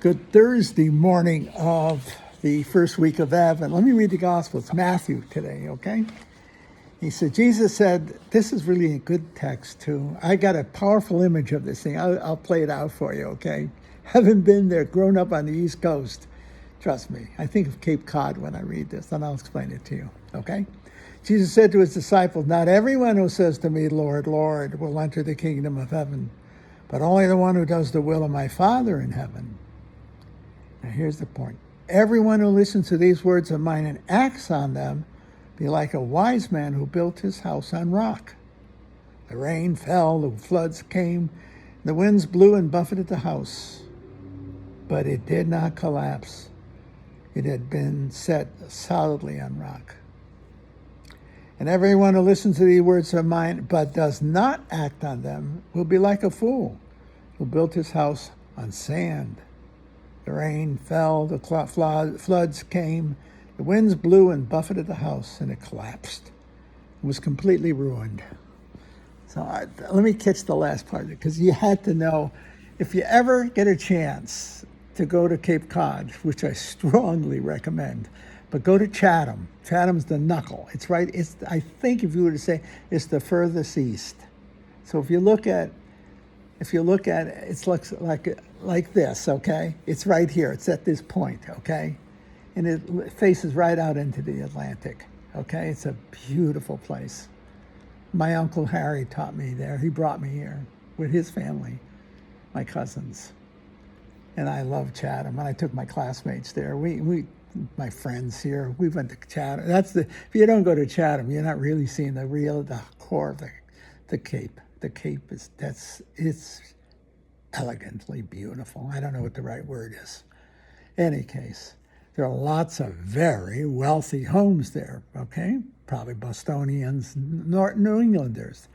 Good Thursday morning of the first week of Advent. Let me read the Gospel. It's Matthew today, okay? He said, Jesus said, this is really a good text too. I got a powerful image of this thing. I'll play it out for you, okay? Haven't been there, grown up on the East Coast. Trust me. I think of Cape Cod when I read this, and I'll explain it to you, okay? Jesus said to his disciples, not everyone who says to me, Lord, Lord, will enter the kingdom of heaven, but only the one who does the will of my Father in heaven. Now here's the point. Everyone who listens to these words of mine and acts on them be like a wise man who built his house on rock. The rain fell, the floods came, the winds blew and buffeted the house, but it did not collapse. It had been set solidly on rock. And everyone who listens to these words of mine but does not act on them will be like a fool who built his house on sand. The rain fell, the floods came, the winds blew and buffeted the house, and it collapsed. It was completely ruined. So let me catch the last part of it, because you had to know, if you ever get a chance to go to Cape Cod, which I strongly recommend, but go to Chatham. Chatham's the knuckle. It's right. I think if you were to say it's the furthest east. So if you look at it, it looks like this, okay? It's right here. It's at this point, okay? And it faces right out into the Atlantic, okay? It's a beautiful place. My Uncle Harry taught me there. He brought me here with his family, my cousins. And I love Chatham. And I took my classmates there. My friends here, we went to Chatham. If you don't go to Chatham, you're not really seeing the core of the Cape. The Cape it's elegantly beautiful. I don't know what the right word is. Any case, there are lots of very wealthy homes there, okay? Probably Bostonians, New Englanders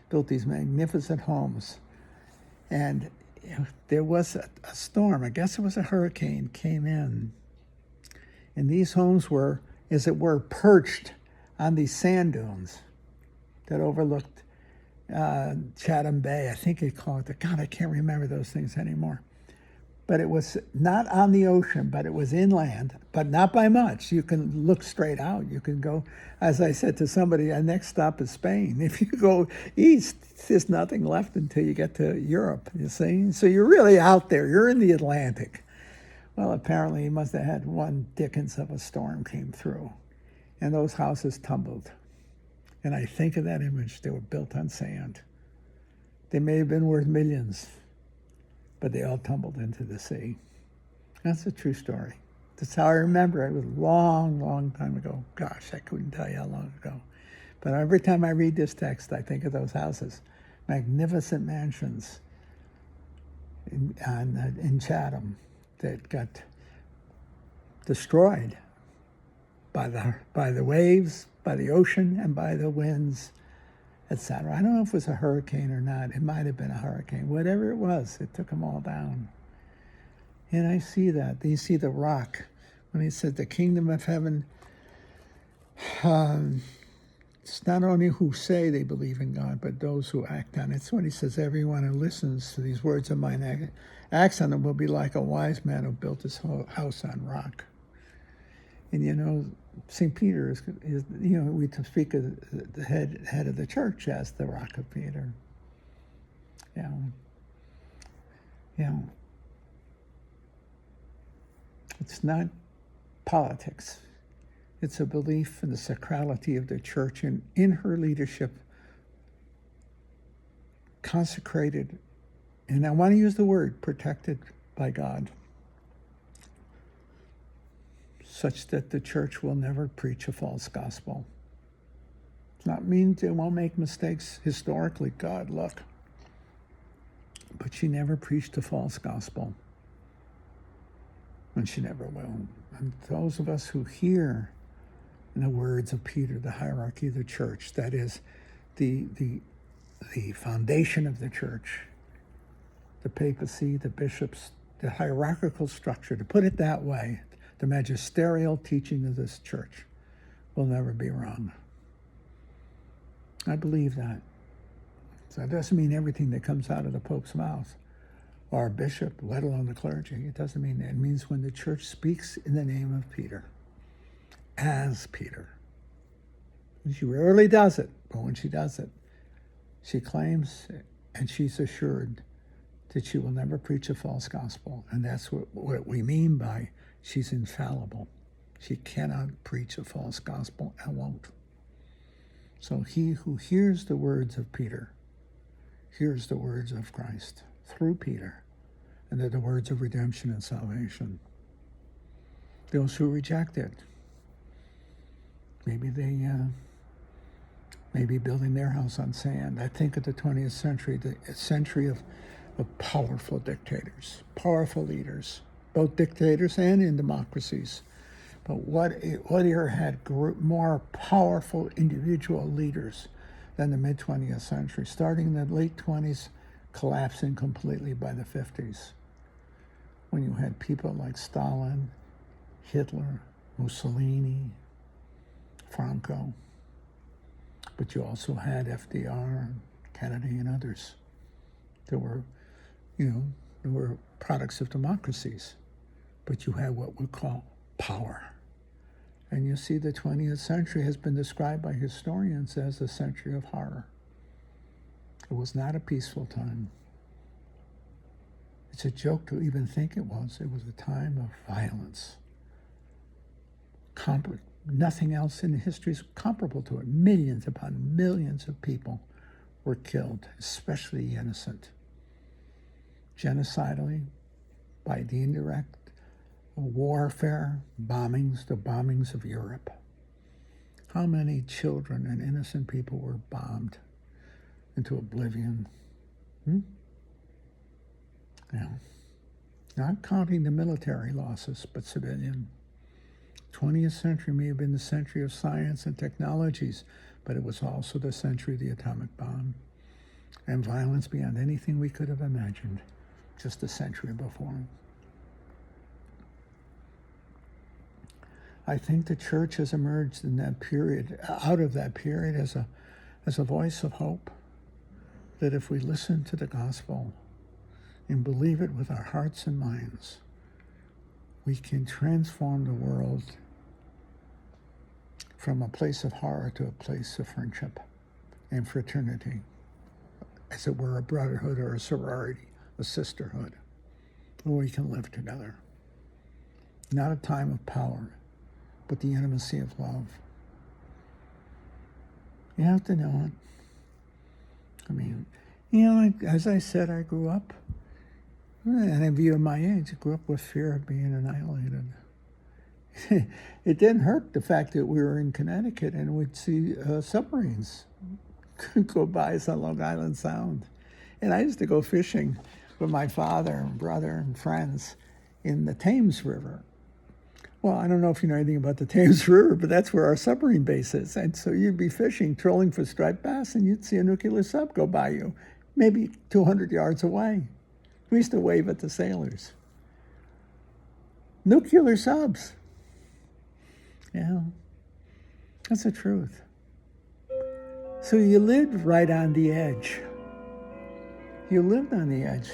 built these magnificent homes. And there was a storm, I guess it was a hurricane, came in. And these homes were, as it were, perched on these sand dunes that overlooked Chatham Bay. I think they call it God, I can't remember those things anymore. But it was not on the ocean, but it was inland, but not by much. You can look straight out. You can go, as I said to somebody, our next stop is Spain. If you go east, there's nothing left until you get to Europe, you see? So you're really out there. You're in the Atlantic. Well, apparently he must have had one dickens of a storm came through, and those houses tumbled. And I think of that image. They were built on sand. They may have been worth millions, but they all tumbled into the sea. That's a true story. That's how I remember it. It was a long, long time ago. Gosh, I couldn't tell you how long ago. But every time I read this text, I think of those houses. Magnificent mansions in Chatham that got destroyed by the waves, by the ocean, and by the winds, etc. I don't know if it was a hurricane or not. It might have been a hurricane. Whatever it was, it took them all down. And I see that. You see the rock. When he said the kingdom of heaven, it's not only who say they believe in God, but those who act on it. It's when he says everyone who listens to these words of mine, acts on them, will be like a wise man who built his house on rock. And you know, St. Peter is we speak of the head of the church as the rock of Peter. It's not politics. It's a belief in the sacrality of the church and in her leadership, consecrated, and I want to use the word protected by God, such that the church will never preach a false gospel. It's not mean it won't make mistakes historically, God, look. But she never preached a false gospel. And she never will. And those of us who hear, in the words of Peter, the hierarchy of the church, that is the foundation of the church, the papacy, the bishops, the hierarchical structure, to put it that way, the magisterial teaching of this church will never be wrong. I believe that. So that doesn't mean everything that comes out of the Pope's mouth or a bishop, let alone the clergy. It doesn't mean that. It means when the church speaks in the name of Peter, as Peter. And she rarely does it, but when she does it, she claims and she's assured that she will never preach a false gospel. And that's what we mean by she's infallible. She cannot preach a false gospel and won't. So he who hears the words of Peter hears the words of Christ through Peter, and they're the words of redemption and salvation. Those who reject it, maybe they may be building their house on sand. I think of the 20th century, the century of powerful dictators, powerful leaders, both dictators and in democracies. But what era had more powerful individual leaders than the mid-20th century, starting in the late 20s, collapsing completely by the 50s, when you had people like Stalin, Hitler, Mussolini, Franco, but you also had FDR, Kennedy, and others. There were products of democracies, but you had what we call power. And you see the 20th century has been described by historians as a century of horror. It was not a peaceful time. It's a joke to even think it was. It was a time of violence. Nothing else in history is comparable to it. Millions upon millions of people were killed, especially innocent. Genocidally, by the indirect warfare, bombings, the bombings of Europe. How many children and innocent people were bombed into oblivion? Yeah. Not counting the military losses, but civilian. 20th century may have been the century of science and technologies, but it was also the century of the atomic bomb and violence beyond anything we could have imagined just a century before. I think the church has emerged in that period, out of that period, as a voice of hope, that if we listen to the gospel and believe it with our hearts and minds, we can transform the world from a place of horror to a place of friendship and fraternity, as it were a brotherhood or a sorority, a sisterhood, where we can live together. Not a time of power, but the intimacy of love. You have to know it. I mean, as I said, I grew up, and a view of my age, I grew up with fear of being annihilated. It didn't hurt the fact that we were in Connecticut and we'd see submarines go by us on Long Island Sound. And I used to go fishing with my father and brother and friends in the Thames River. Well, I don't know if you know anything about the Thames River, but that's where our submarine base is. And so you'd be fishing, trolling for striped bass, and you'd see a nuclear sub go by you, maybe 200 yards away. We used to wave at the sailors. Nuclear subs. Yeah, that's the truth. So you lived right on the edge. You lived on the edge.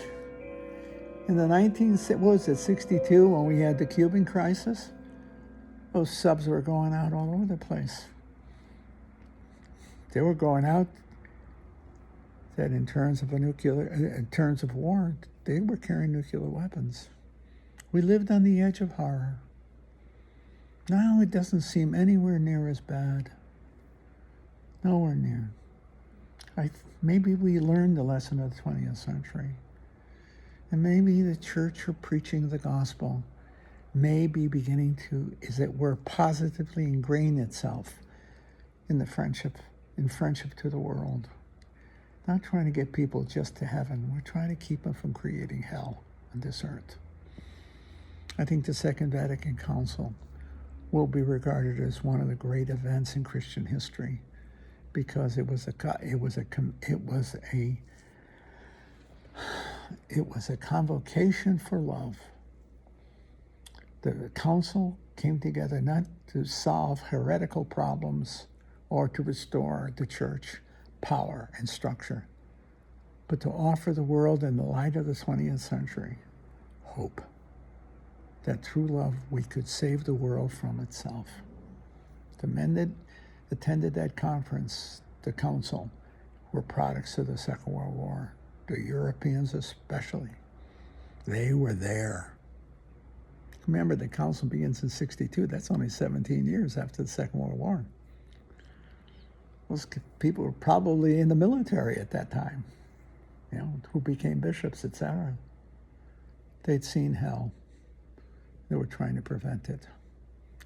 In the 62, when we had the Cuban crisis, those subs were going out all over the place. They were going out that in terms of war, they were carrying nuclear weapons. We lived on the edge of horror. Now it doesn't seem anywhere near as bad. Nowhere near. Maybe we learned the lesson of the 20th century. And maybe the church are preaching the gospel may be beginning to, as it were, positively ingrain itself in friendship to the world. Not trying to get people just to heaven. We're trying to keep them from creating hell on this earth. I think the Second Vatican Council will be regarded as one of the great events in Christian history, because it was a convocation for love. The council came together not to solve heretical problems or to restore the church power and structure, but to offer the world in the light of the 20th century hope that through love we could save the world from itself. The men that attended that conference, the council, were products of the Second World War, the Europeans especially. They were there. Remember, the council begins in 62. That's only 17 years after the Second World War. Those people were probably in the military at that time, who became bishops, etc. They'd seen hell. They were trying to prevent it.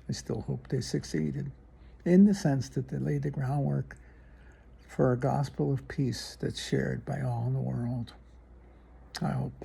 I still hope they succeeded, in the sense that they laid the groundwork for a gospel of peace that's shared by all in the world. I hope.